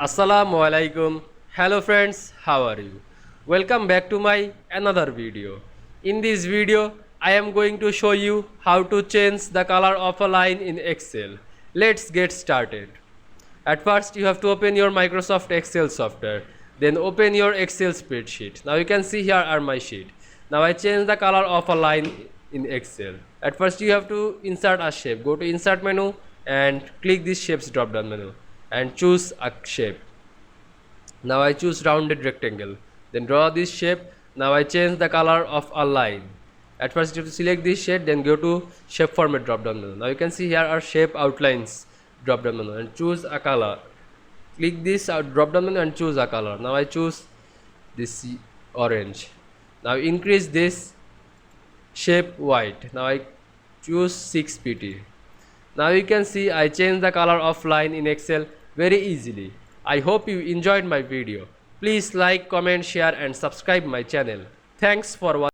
Assalamu Walaikum. Hello friends, how are you? Welcome back to my another video. In this video, I am going to show you how to change the color of a line in Excel. Let's get started. At first, you have to open your Microsoft Excel software. Then open your Excel spreadsheet. Now you can see here are my sheet. Now I change the color of a line in Excel. At first, you have to insert a shape. Go to insert menu and click this shapes drop down menu and choose a shape. Now I choose rounded rectangle. Then draw this shape. Now I change the color of a line. At first you have to select this shape, then go to shape format drop down menu. Now you can see here are shape outlines drop down menu and choose a color. Click this drop down menu and choose a color. Now I choose this orange. Now increase this shape white. Now I choose 6 pt. Now you can see I change the color of line in Excel very easily. I hope you enjoyed my video. Please like, comment, share and subscribe my channel. Thanks for watching.